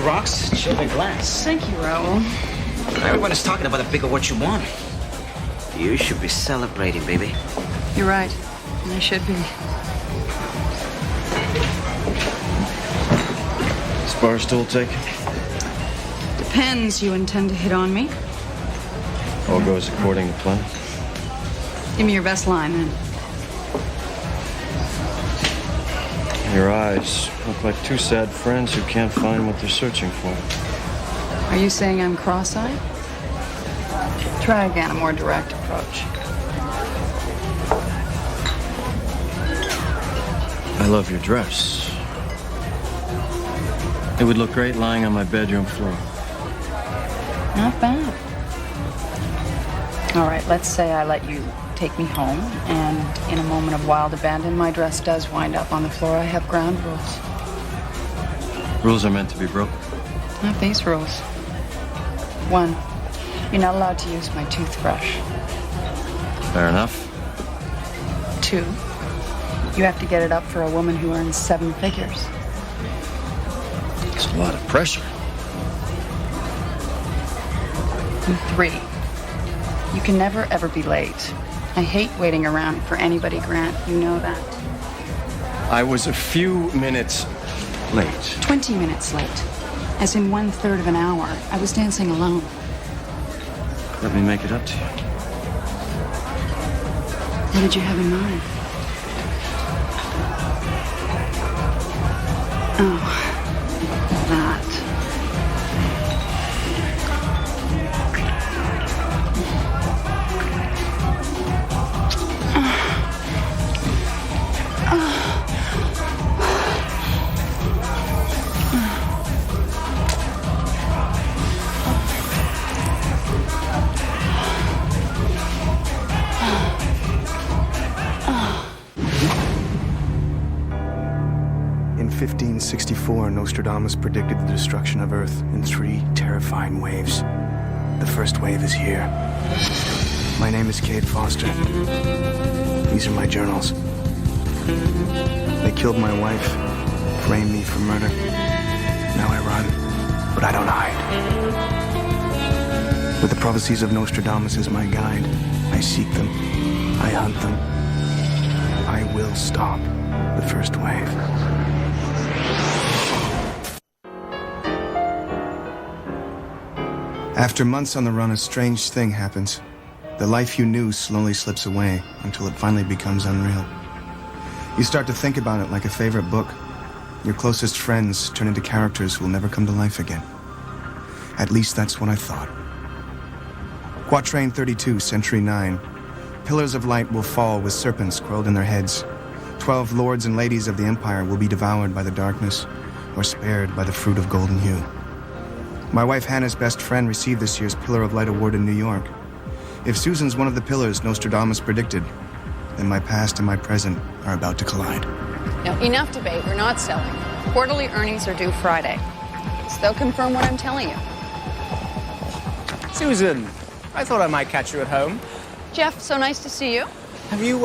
rocks, chill the glass. Thank you, Raul. Everyone is talking about the bigger what you want. You should be celebrating, baby. You're right. I should be. Is bar still taken? Depends. You intend to hit on me? All goes according to plan. Give me your best line, then. Your eyes look like two sad friends who can't find what they're searching for. Are you saying I'm cross-eyed? Try again, a more direct approach. I love your dress. It would look great lying on my bedroom floor. Not bad. All right, let's say I let you take me home, and in a moment of wild abandon, my dress does wind up on the floor. I have ground rules. Rules are meant to be broken. Not these rules. 1, you're not allowed to use my toothbrush. Fair enough. 2, you have to get it up for a woman who earns 7 figures. It's a lot of pressure. And 3, you can never, ever be late. I hate waiting around for anybody, Grant. You know that. I was a few minutes late. 20 minutes late. As in 1/3 of an hour. I was dancing alone. Let me make it up to you. What did you have in mind? Oh, that. In 1564, Nostradamus predicted the destruction of Earth in 3 terrifying waves. The first wave is here. My name is Cade Foster. These are my journals. They killed my wife, framed me for murder. Now I run, but I don't hide. With the prophecies of Nostradamus as my guide, I seek them, I hunt them. I will stop the first wave. After months on the run, a strange thing happens. The life you knew slowly slips away until it finally becomes unreal. You start to think about it like a favorite book. Your closest friends turn into characters who will never come to life again. At least that's what I thought. Quatrain 32, Century 9. Pillars of light will fall with serpents coiled in their heads. 12 lords and ladies of the empire will be devoured by the darkness or spared by the fruit of golden hue. My wife Hannah's best friend received this year's Pillar of Light Award in New York. If Susan's one of the pillars Nostradamus predicted, then my past and my present are about to collide. Now, enough debate. We're not selling. Quarterly earnings are due Friday. So they'll confirm what I'm telling you. Susan, I thought I might catch you at home. Jeff, so nice to see you. Have you,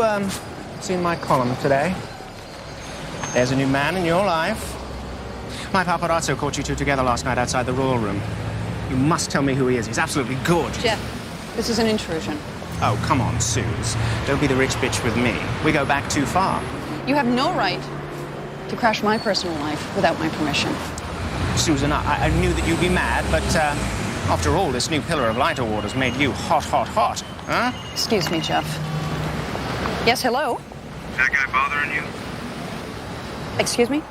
seen my column today? There's a new man in your life. My paparazzo caught you two together last night outside the Royal Room. You must tell me who he is. He's absolutely gorgeous. Jeff, this is an intrusion. Oh, come on, Suze. Don't be the rich bitch with me. We go back too far. You have no right to crash my personal life without my permission. Susan, I knew that you'd be mad, but, after all, this new Pillar of Light Award has made you hot, hot, hot, huh? Excuse me, Jeff. Yes, hello? Is that guy bothering you? Excuse me?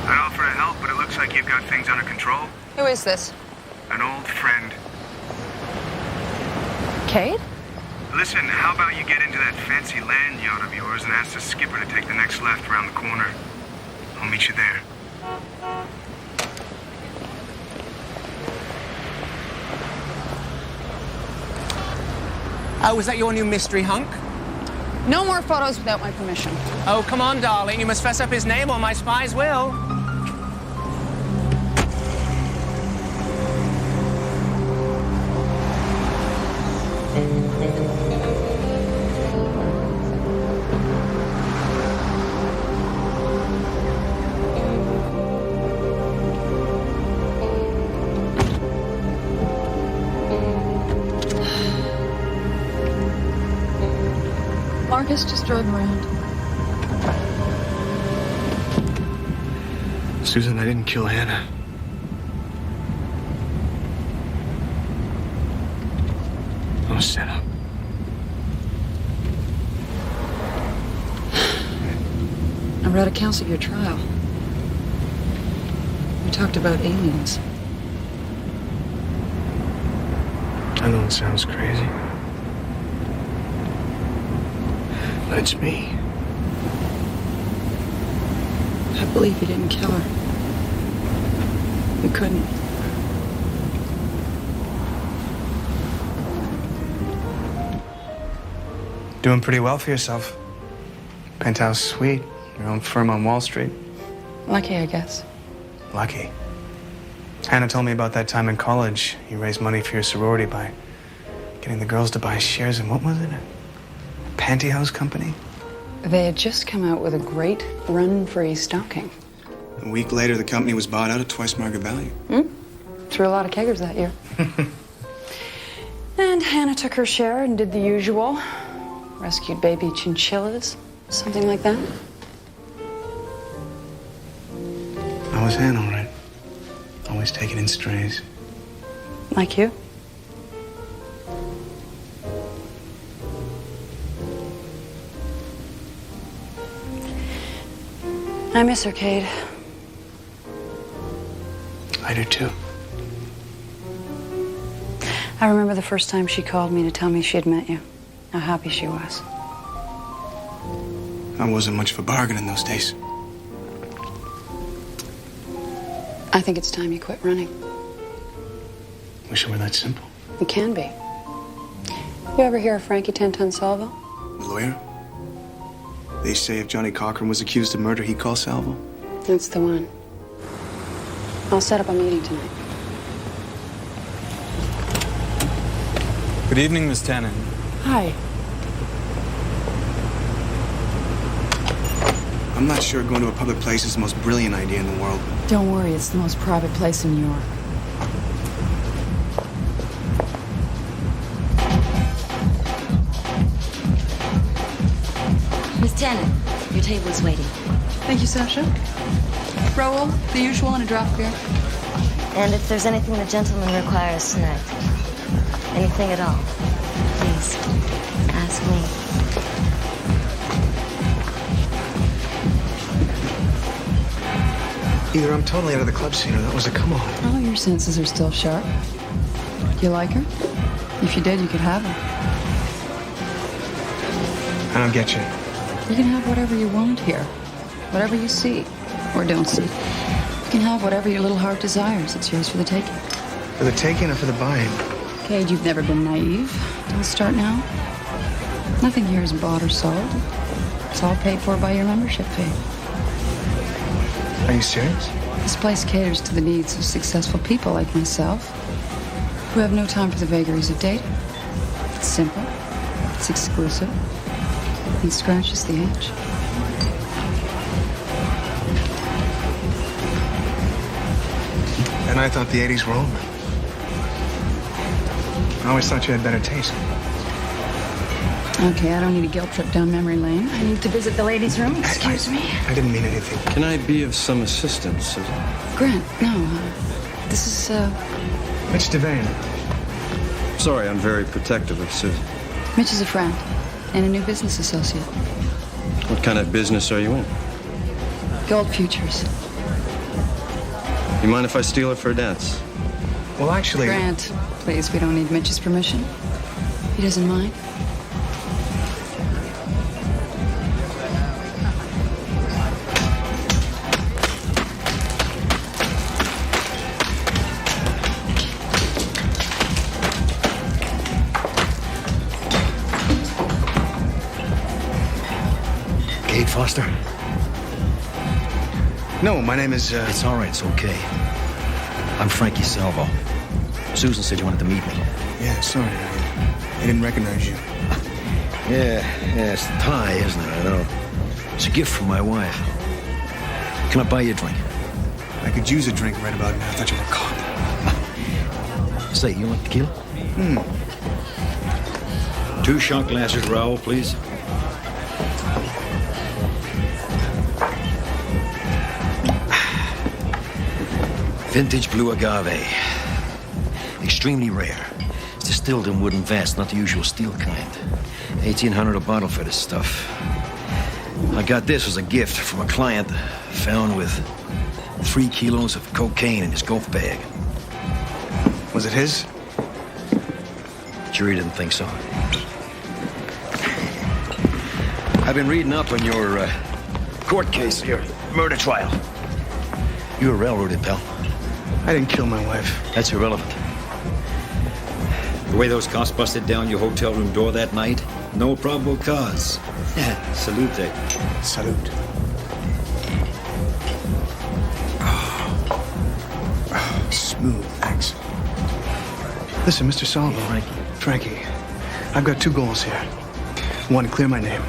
I'd offer to help, but it looks like you've got things under control. Who is this? An old friend. Cade? Listen, how about you get into that fancy land yacht of yours and ask the skipper to take the next left around the corner? I'll meet you there. Oh, is that your new mystery hunk? No more photos without my permission. Oh, come on, darling. You must fess up his name or my spies will. Marcus, just drive around. Susan, I didn't kill Hannah. I was set up. I read accounts of your trial. You talked about aliens. I know it sounds crazy, but it's me. I believe you didn't kill her. You couldn't. Doing pretty well for yourself. Penthouse suite, your own firm on Wall Street. Lucky, I guess. Lucky. Hannah told me about that time in college. You raised money for your sorority by getting the girls to buy shares in, what was it? A pantyhose company? They had just come out with a great run-free stocking. A week later, the company was bought out at twice market value. Threw a lot of keggers that year. And Hannah took her share and did the usual. Rescued baby chinchillas, something like that. I was Hannah, all right. Always taking in strays. Like you. I miss her, Cade. I do too. I remember the first time she called me to tell me she had met you. How happy she was. I wasn't much of a bargain in those days. I think it's time you quit running. Wish it were that simple. It can be. You ever hear of Frankie 10-Ton Salvo? The lawyer? They say if Johnny Cochran was accused of murder, he'd call Salvo. That's the one. I'll set up a meeting tonight. Good evening, Miss Tannen. Hi. I'm not sure going to a public place is the most brilliant idea in the world. Don't worry, it's the most private place in New York. Miss Tannen, your table is waiting. Thank you, Sasha. Roll, the usual, and a draft beer. And if there's anything the gentleman requires tonight, anything at all, please ask me. Either I'm totally out of the club scene or that was a come on. Oh, your senses are still sharp. You like her? If you did, you could have her. I don't get you. You can have whatever you want here. Whatever you see or don't see. You can have whatever your little heart desires. It's yours for the taking. For the taking or for the buying? Cade, you've never been naive. Don't start now. Nothing here is bought or sold. It's all paid for by your membership fee. Are you serious? This place caters to the needs of successful people like myself, who have no time for the vagaries of dating. It's simple. It's exclusive. And scratches the itch. And I thought the 80s were over. I always thought you had better taste. Okay, I don't need a guilt trip down memory lane. I need to visit the ladies' room. Excuse me. I didn't mean anything. Can I be of some assistance, Susan? Grant, no. This is, Mitch Devane. Sorry, I'm very protective of Susan. Mitch is a friend and a new business associate. What kind of business are you in? Gold futures. You mind if I steal her for a dance? Well, actually... Grant, please, we don't need Mitch's permission. He doesn't mind. Cade Foster? No, my name is, It's all right, it's okay. I'm Frankie Salvo. Susan said you wanted to meet me. Yeah, sorry. I didn't recognize you. Yeah, it's the tie, isn't it? I know. It's a gift from my wife. Can I buy you a drink? I could use a drink right about now. I thought you were a cop. Say, you want tequila? 2 shot glasses, Raoul, please. Vintage blue agave. Extremely rare. It's distilled in wooden vats, not the usual steel kind. 1,800 a bottle for this stuff. I got this as a gift from a client found with 3 kilos of cocaine in his golf bag. Was it his? Jury didn't think so. I've been reading up on your court case, your murder trial. You were railroaded, pal. I didn't kill my wife. That's irrelevant. The way those cops busted down your hotel room door that night, no probable cause. Salute. Salute. Smooth, thanks. Listen, Mr. Salvo. Frankie, I've got 2 goals here. 1, clear my name.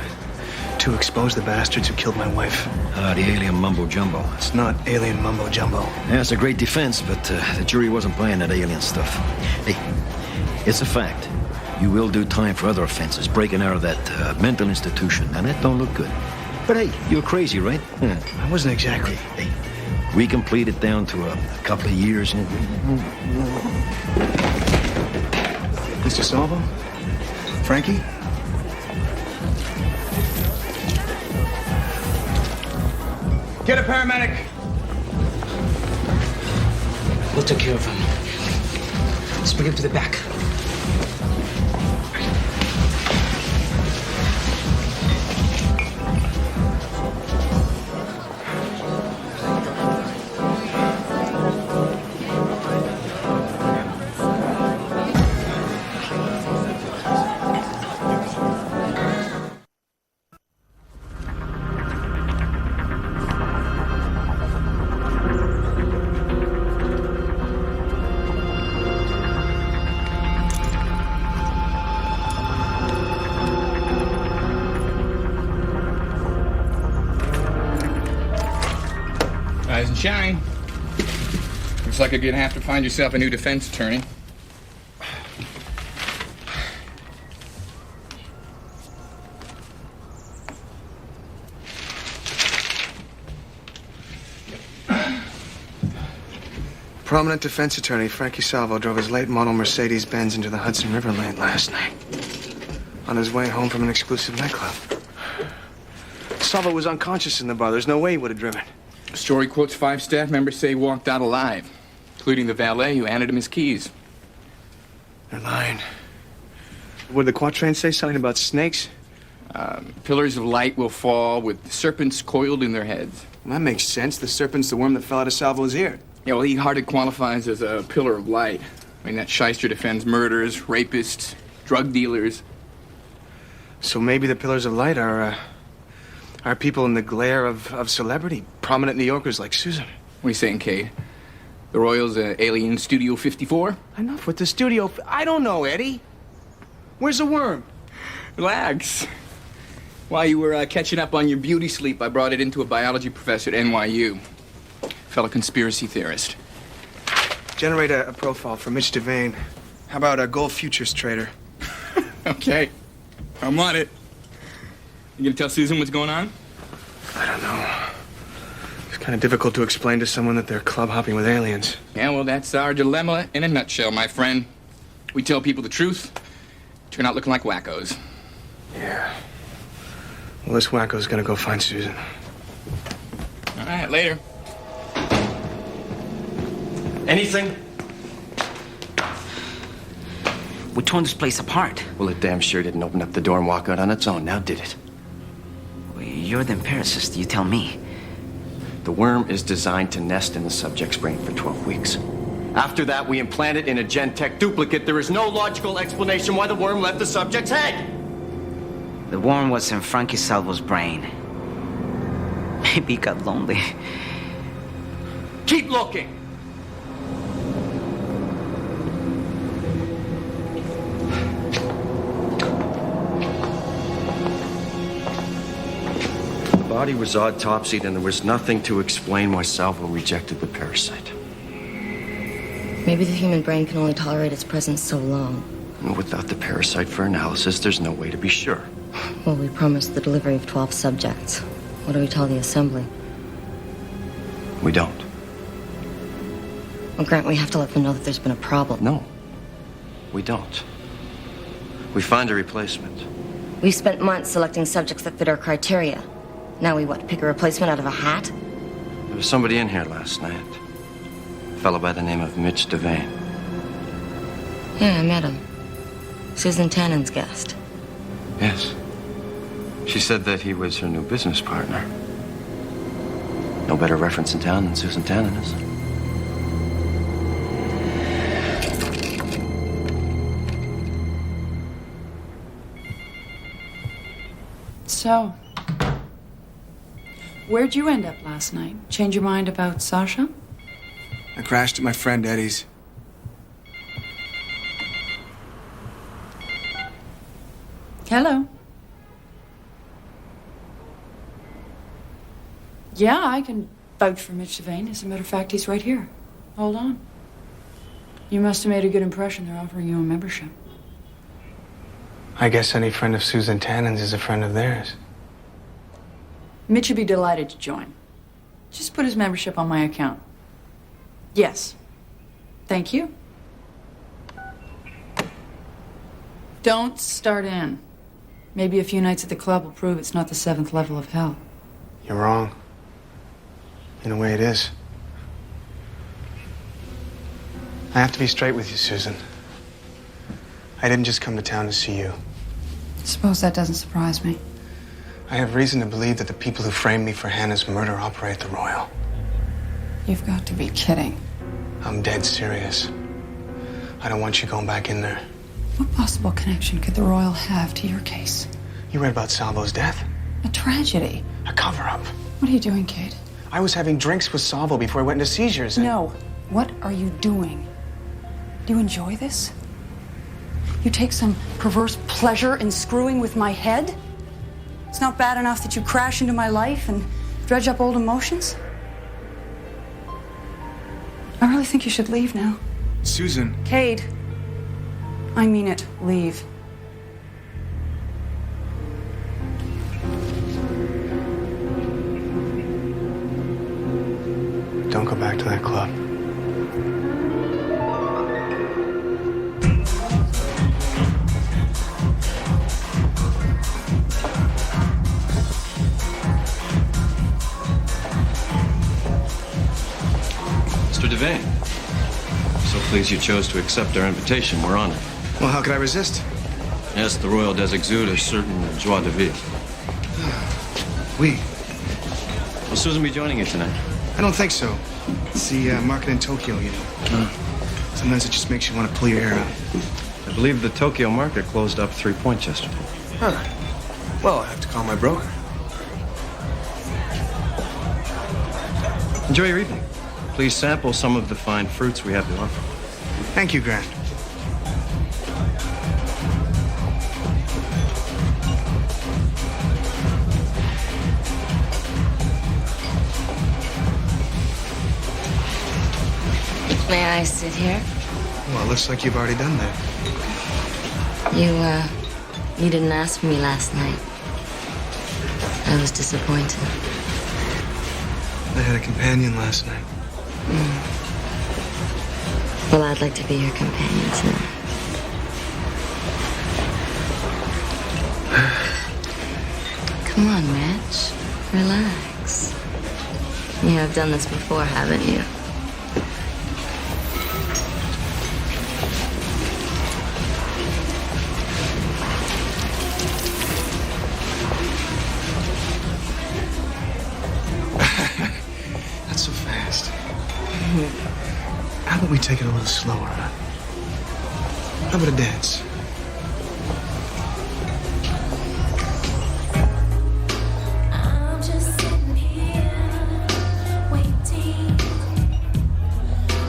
2, expose the bastards who killed my wife. The alien mumbo-jumbo. It's not alien mumbo-jumbo. Yeah, it's a great defense, but the jury wasn't buying that alien stuff. Hey, it's a fact. You will do time for other offenses, breaking out of that mental institution, and that don't look good. But hey, you're crazy, right? I wasn't exactly. Hey, we can plead it down to a couple of years. Mr. Salvo? Frankie? Get a paramedic. We'll take care of him. Let's bring him to the back. Rise and shine. Looks like you're gonna have to find yourself a new defense attorney. Prominent defense attorney Frankie Salvo drove his late model Mercedes-Benz into the Hudson River late last night. On his way home from an exclusive nightclub. Salvo was unconscious in the bar. There's no way he would have driven. The story quotes 5 staff members say he walked out alive, including the valet who handed him his keys. They're lying. What did the quatrain say? Something about snakes? Pillars of light will fall with serpents coiled in their heads. Well, that makes sense. The serpent's the worm that fell out of Salvo's ear. Yeah, well, he hardly qualifies as a pillar of light. I mean, that shyster defends murderers, rapists, drug dealers. So maybe the pillars of light are people in the glare of celebrity. Prominent New Yorkers like Susan. What are you saying, Kate? The Royals, Alien Studio 54? Enough with the studio. I don't know, Eddie. Where's the worm? Relax. While you were catching up on your beauty sleep, I brought it into a biology professor at NYU. Fellow conspiracy theorist. Generate a profile for Mitch Devane. How about a gold futures trader? Okay. I'm on it. You gonna tell Susan what's going on? I don't know. It's kind of difficult to explain to someone that they're club hopping with aliens. Yeah, well, that's our dilemma in a nutshell, my friend. We tell people the truth, turn out looking like wackos. Yeah. Well, this wacko's gonna go find Susan. All right, later. Anything? We torn this place apart. Well, it damn sure didn't open up the door and walk out on its own, now did it? You're the empiricist, you tell me. The worm is designed to nest in the subject's brain for 12 weeks. After that, we implant it in a Gen-Tech duplicate. There is no logical explanation why the worm left the subject's head. The worm was in Frankie Salvo's brain. Maybe he got lonely. Keep looking. The body was autopsied, and there was nothing to explain why Salvo rejected the parasite. Maybe the human brain can only tolerate its presence so long. And without the parasite for analysis, there's no way to be sure. Well, we promised the delivery of 12 subjects. What do we tell the assembly? We don't. Well, Grant, we have to let them know that there's been a problem. No, we don't. We find a replacement. We've spent months selecting subjects that fit our criteria. Now we pick a replacement out of a hat? There was somebody in here last night. A fellow by the name of Mitch Devane. Yeah, I met him. Susan Tannen's guest. Yes. She said that he was her new business partner. No better reference in town than Susan Tannen, is there? So, where'd you end up last night? Change your mind about Sasha? I crashed at my friend Eddie's. Hello. Yeah, I can vouch for Mitch Devane. As a matter of fact, he's right here. Hold on. You must have made a good impression. They're offering you a membership. I guess any friend of Susan Tannen's is a friend of theirs. Mitch would be delighted to join. Just put his membership on my account. Yes. Thank you. Don't start in. Maybe a few nights at the club will prove it's not the 7th level of hell. You're wrong. In a way, it is. I have to be straight with you, Susan. I didn't just come to town to see you. Suppose that doesn't surprise me. I have reason to believe that the people who framed me for Hannah's murder operate the Royal. You've got to be kidding. I'm dead serious. I don't want you going back in there. What possible connection could the Royal have to your case? You read about Salvo's death? A tragedy. A cover-up. What are you doing, Kate? I was having drinks with Salvo before I went into seizures. No. What are you doing? Do you enjoy this? You take some perverse pleasure in screwing with my head? It's not bad enough that you crash into my life and dredge up old emotions? I really think you should leave now. Susan. Cade. I mean it. Leave. Don't go back to that club. Mr. Devane, so pleased you chose to accept our invitation. We're honored. Well, how could I resist? Yes, the Royal does exude a certain joie de vivre. We. Will Susan be joining you tonight? I don't think so. It's the market in Tokyo, you know. Sometimes it just makes you want to pull your hair out. I believe the Tokyo market closed up 3 points yesterday. Huh. Well, I have to call my broker. Enjoy your evening. Please sample some of the fine fruits we have to offer. Thank you, Grant. May I sit here? Well, it looks like you've already done that. You didn't ask for me last night. I was disappointed. I had a companion last night. Well, I'd like to be your companion tonight. Come on, Rich. Relax. You have done this before, haven't you? Not so fast. How about we take it a little slower, huh? How about a dance? I'm just sitting here waiting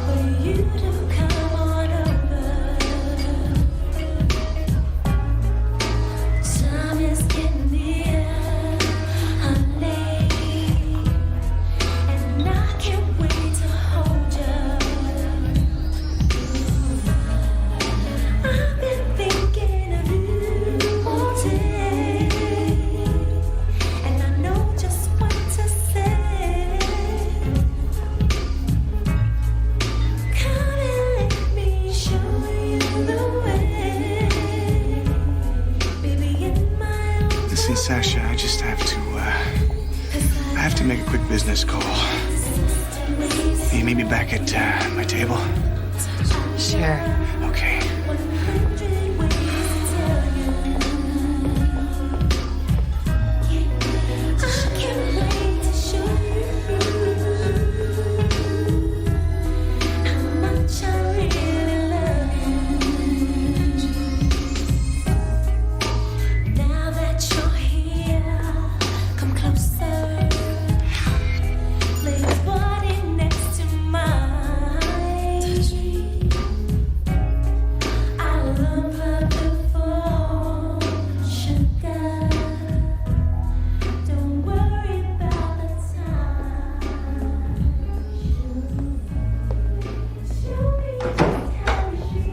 for you to come on over. Time is getting near, honey, and I can't wait to hold you. I've been Listen, Sasha, I just have to make a quick business call. Hey, maybe back at my table? Sure. Okay. Now that you're here, come closer. Lay your body next to mine. I love her before sugar. Don't worry about the time. Show me how she.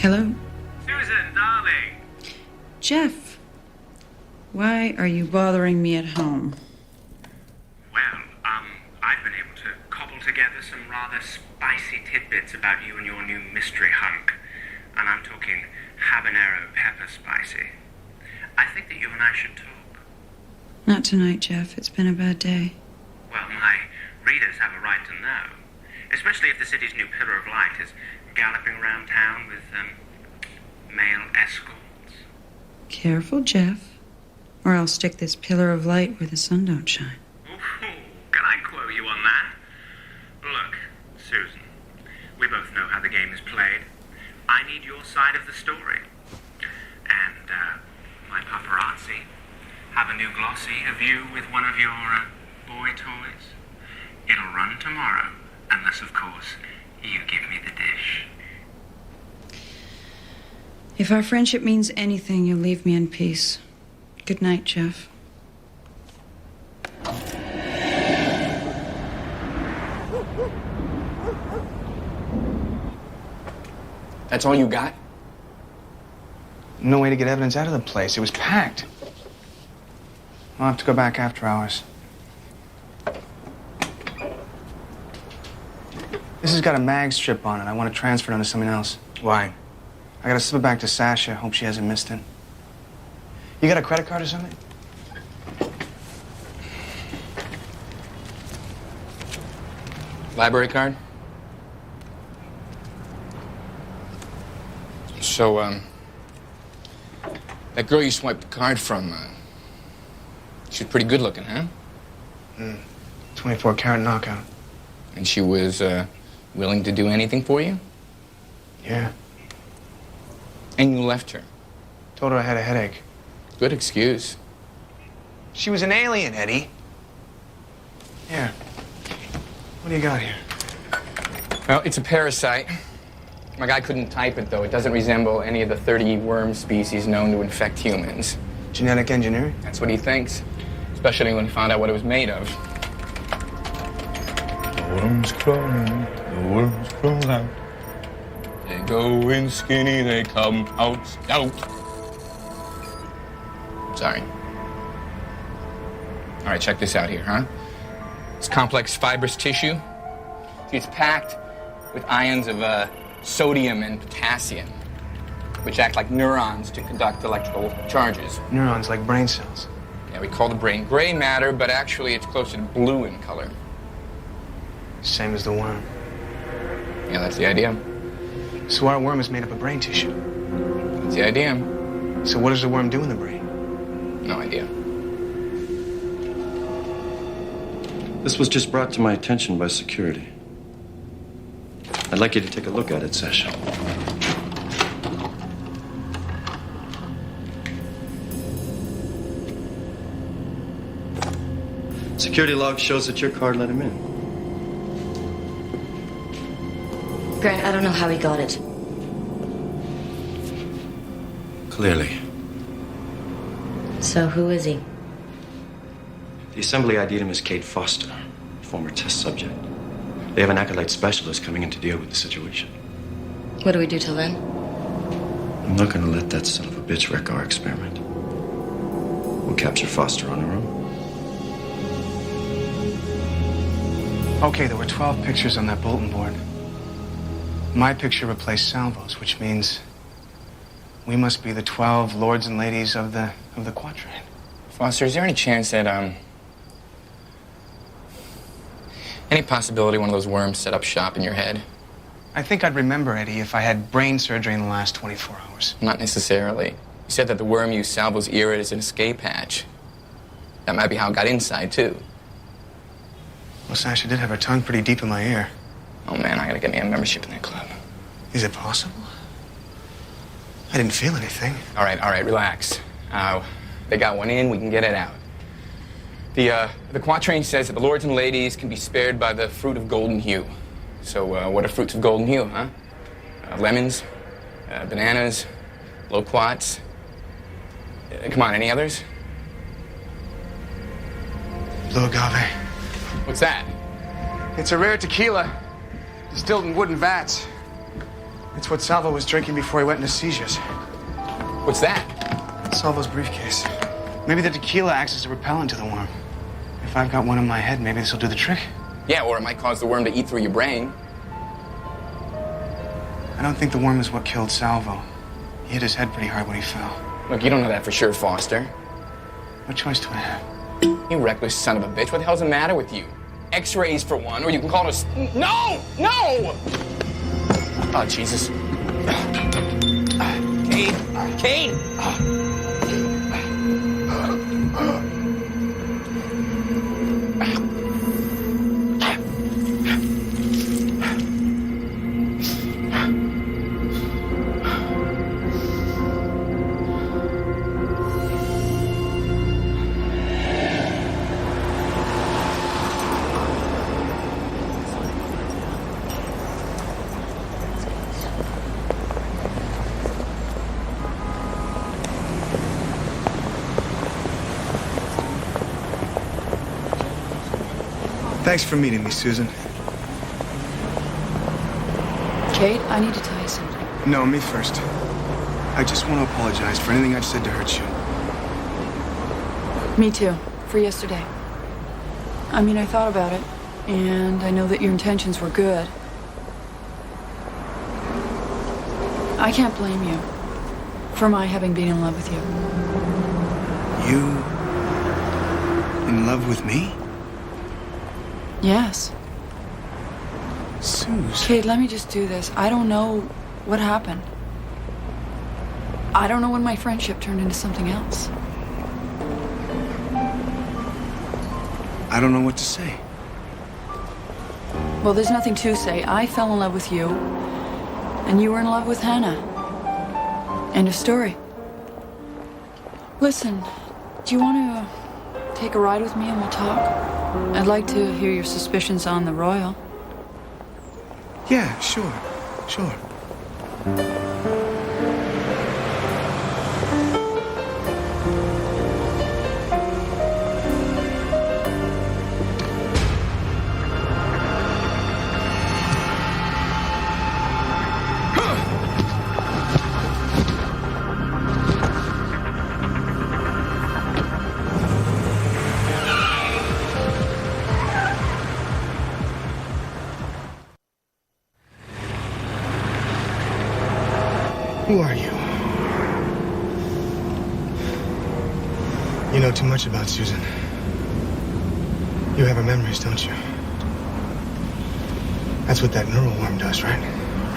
Hello? Susan, darling. Jeff, why are you bothering me at home? Well, I've been able to cobble together some rather spicy tidbits about you and your new mystery hunk. And I'm talking habanero pepper spicy. I think that you and I should talk. Not tonight, Jeff. It's been a bad day. Well, my readers have a right to know. Especially if the city's new pillar of light is galloping around town with, male escorts. Careful, Jeff. Or I'll stick this pillar of light where the sun don't shine. Ooh, can I quote you on that? Look, Susan, we both know how the game is played. I need your side of the story. And, my paparazzi have a new glossy of you with one of your, boy toys. It'll run tomorrow, unless, of course, you give me the dish. If our friendship means anything, you'll leave me in peace. Good night, Jeff. That's all you got? No way to get evidence out of the place. It was packed. I'll have to go back after hours. This has got a mag strip on it. I want to transfer it onto something else. Why? I gotta slip it back to Sasha. Hope she hasn't missed it. You got a credit card or something? Library card? So, that girl you swiped the card from, She's pretty good looking, huh? 24-karat knockout. And she was willing to do anything for you? Yeah. And you left her? Told her I had a headache. Good excuse. She was an alien, Eddie. Here. What do you got here? Well, it's a parasite. My guy couldn't type it, though. It doesn't resemble any of the 30 worm species known to infect humans. Genetic engineering? That's what he thinks. Especially when he found out what it was made of. The worms crawl in, the worms crawl out. They go in skinny, they come out stout. Sorry. All right, check this out here, huh? It's complex fibrous tissue. See, it's packed with ions of sodium and potassium, which act like neurons to conduct electrical charges. Neurons like brain cells. Yeah, we call the brain gray matter, but actually it's closer to blue in color. Same as the worm. Yeah, that's the idea. So our worm is made up of brain tissue. That's the idea. So what does the worm do in the brain? No idea. This was just brought to my attention by security. I'd like you to take a look at it, Sasha. Security log shows that your card let him in. Grant, I don't know how he got it. Clearly. So who is he? The assembly ID'd him as Kate Foster, former test subject. They have an acolyte specialist coming in to deal with the situation. What do we do till then? I'm not gonna let that son of a bitch wreck our experiment. We'll capture Foster on our own. Okay, there were 12 pictures on that bulletin board. My picture replaced Salvo's, which means we must be the 12 lords and ladies of the quatrain. Foster, is there any chance that, any possibility one of those worms set up shop in your head? I think I'd remember, Eddie, if I had brain surgery in the last 24 hours. Not necessarily. You said that the worm used Salvo's ear as an escape hatch. That might be how it got inside, too. Well, Sasha did have her tongue pretty deep in my ear. Oh, man, I gotta get me a membership in that club. Is it possible? I didn't feel anything. All right, relax. They got one in, we can get it out. The quatrain says that the lords and ladies can be spared by the fruit of golden hue. So, what are fruits of golden hue, huh? Lemons, bananas, loquats. Come on, any others? Blue agave. What's that? It's a rare tequila, distilled in wooden vats. It's what Salvo was drinking before he went into seizures. What's that? Salvo's briefcase. Maybe the tequila acts as a repellent to the worm. If I've got one in my head, maybe this will do the trick. Yeah, or it might cause the worm to eat through your brain. I don't think the worm is what killed Salvo. He hit his head pretty hard when he fell. Look, you don't know that for sure, Foster. What choice do I have? You reckless son of a bitch. What the hell's the matter with you? X-rays for one, or you can call it a... No! No! Oh, Jesus. Kate! Thanks for meeting me, Susan. Kate, I need to tell you something. No, me first. I just want to apologize for anything I've said to hurt you. Me too, for yesterday. I mean, I thought about it, and I know that your intentions were good. I can't blame you for my having been in love with you. You... in love with me? Yes. Suze. Kate, let me just do this. I don't know what happened. I don't know when my friendship turned into something else. I don't know what to say. Well, there's nothing to say. I fell in love with you, and you were in love with Hannah. End of story. Listen, do you want to take a ride with me and we'll talk? I'd like to hear your suspicions on the Royal. Yeah, sure. Sure. Who are you? You know too much about Susan. You have her memories, don't you? That's what that neural worm does, right?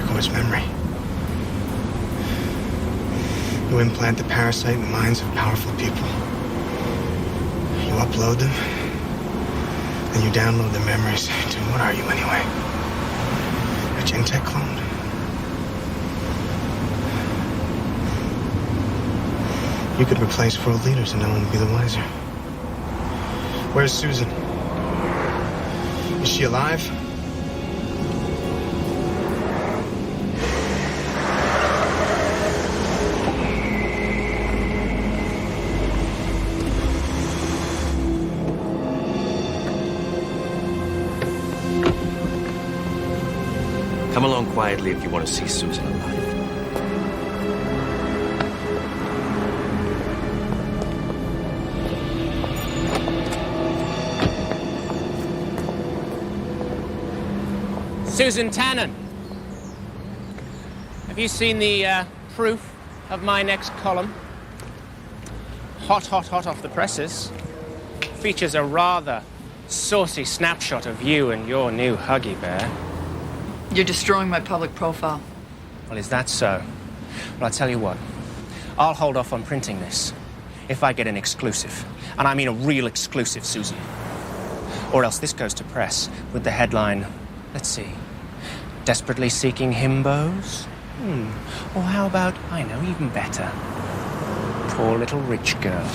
Records memory. You implant the parasite in the minds of powerful people. You upload them, and you download the memories to, what are you anyway? A Gentech clone? You could replace world leaders and no one would be the wiser. Where's Susan? Is she alive? Come along quietly if you want to see Susan alive. Susan Tannen. Have you seen the proof of my next column? Hot, hot, hot off the presses. Features a rather saucy snapshot of you and your new Huggy Bear. You're destroying my public profile. Well, is that so? Well, I'll tell you what. I'll hold off on printing this if I get an exclusive. And I mean a real exclusive, Susan. Or else this goes to press with the headline, let's see, desperately seeking himbos? Or how about, I know, even better, poor little rich girl.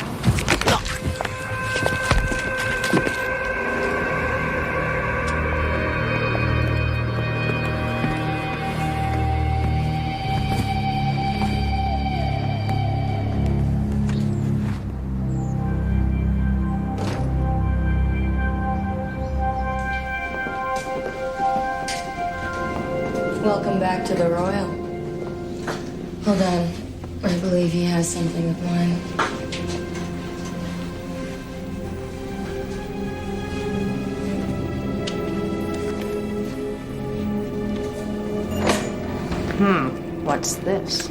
Welcome back to the Royal. Hold on. I believe he has something of mine. What's this?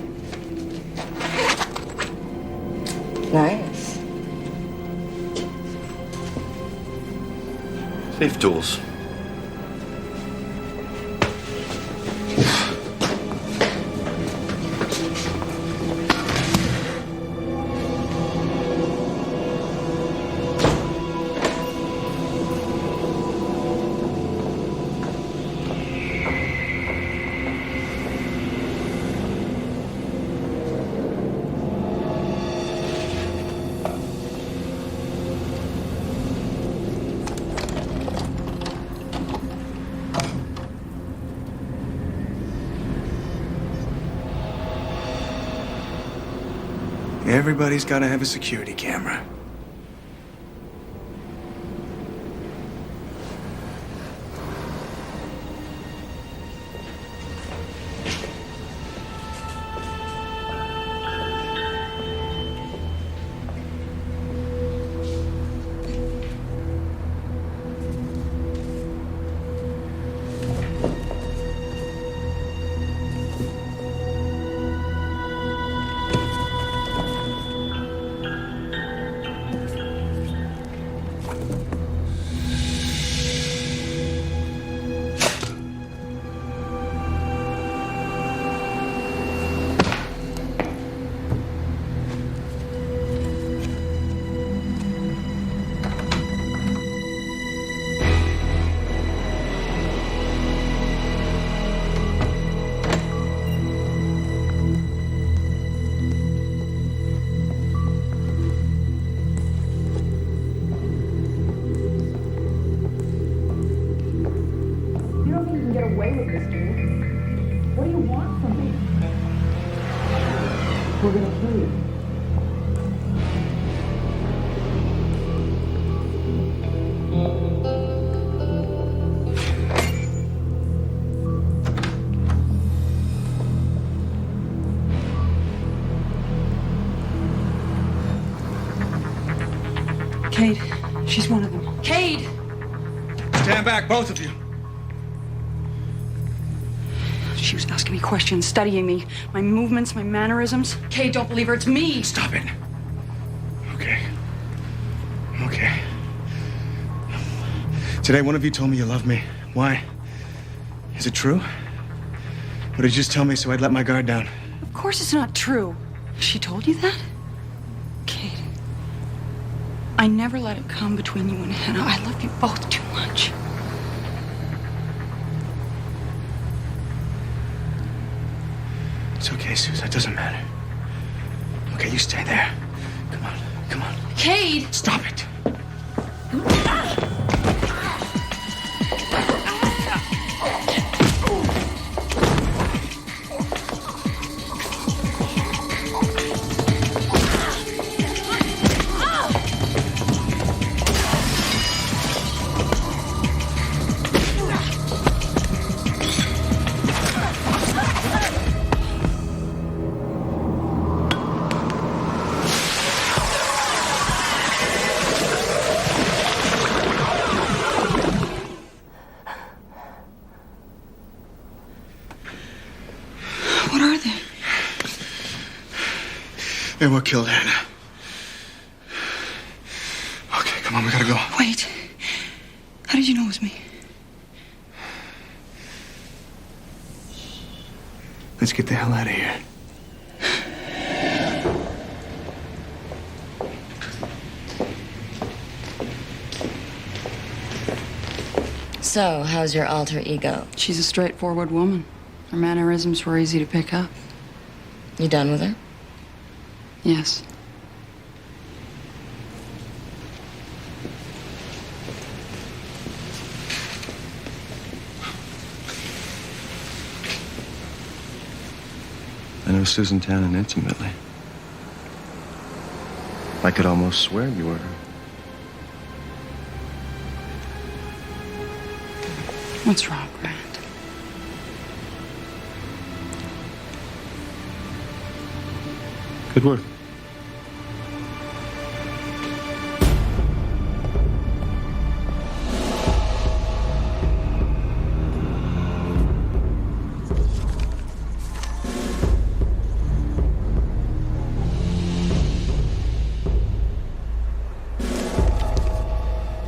Nice. Safe tools. Everybody's got to have a security camera. We're gonna kill you. Cade, she's one of them. Cade! Stand back, both of you. She was asking me questions, studying me, my movements, my mannerisms. Cade, don't believe her, it's me. Stop it. Okay. Okay. Today, one of you told me you love me. Why? Is it true? Or did you just tell me so I'd let my guard down? Of course it's not true. She told you that? Cade, I never let it come between you and Hannah. I love you both too much. It's okay, Susan. It doesn't matter. Okay, you stay there. Come on. Come on. Cade! Stop it. What are they? They were killed, Hannah. Okay, come on, we gotta go. Wait. How did you know it was me? Let's get the hell out of here. So, how's your alter ego? She's a straightforward woman. Her mannerisms were easy to pick up. You done with her? Yes. I know Susan Tannen intimately. I could almost swear you were her. What's wrong, Grant? Good work.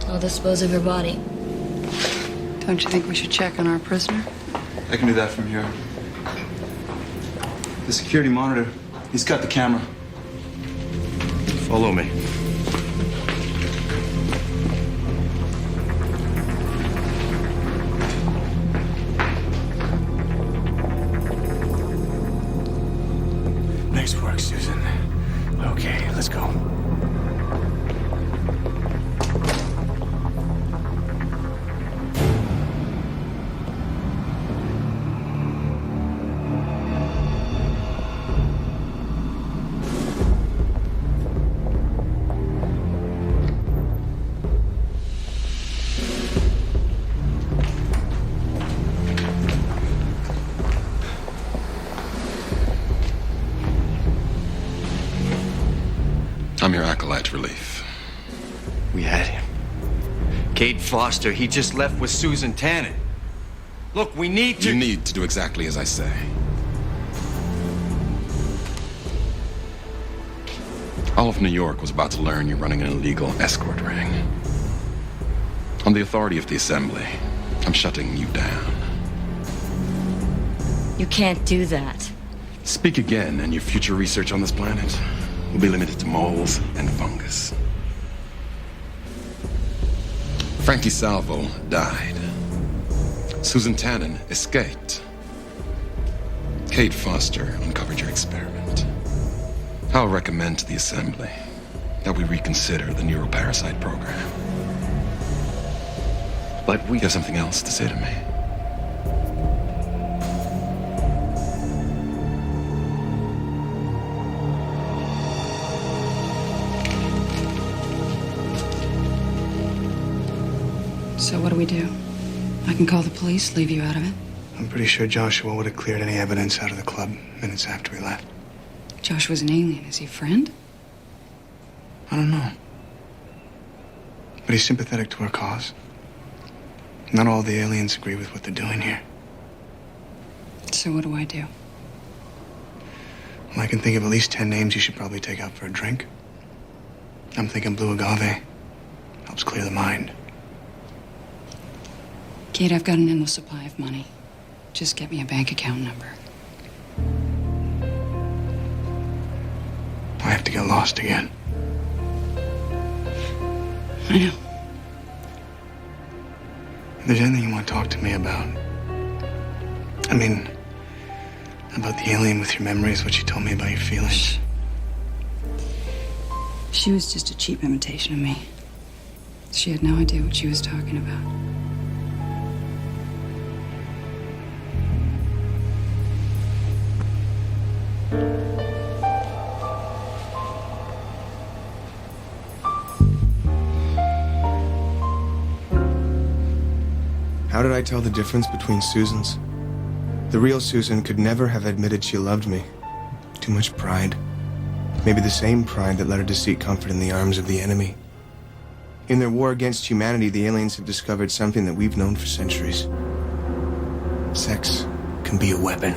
I'll dispose of your body. Don't you think we should check on our prisoner? I can do that from here. The security monitor, he's got the camera. Follow me. Nice work, Susan. Okay, let's go. I'm your acolyte relief. We had him. Cade Foster, he just left with Susan Tannen. Look, we need to... You need to do exactly as I say. All of New York was about to learn you're running an illegal escort ring. On the authority of the Assembly, I'm shutting you down. You can't do that. Speak again, and your future research on this planet will be limited to moles and fungus. Frankie Salvo died. Susan Tannen escaped. Cade Foster uncovered your experiment. I'll recommend to the Assembly that we reconsider the neuroparasite program. But we have something else to say to me. So what do we do? I can call the police, leave you out of it. I'm pretty sure Joshua would have cleared any evidence out of the club minutes after we left. Joshua's an alien. Is he a friend? I don't know. But he's sympathetic to our cause. Not all the aliens agree with what they're doing here. So what do I do? Well, I can think of at least 10 names you should probably take out for a drink. I'm thinking blue agave. Helps clear the mind. Kate, I've got an endless supply of money. Just get me a bank account number. I have to get lost again. I know. If there's anything you want to talk to me about, I mean, about the alien with your memories, what she told me about your feelings. She was just a cheap imitation of me. She had no idea what she was talking about. How did I tell the difference between Susans? The real Susan could never have admitted she loved me. Too much pride. Maybe the same pride that led her to seek comfort in the arms of the enemy. In their war against humanity, the aliens have discovered something that we've known for centuries. Sex can be a weapon.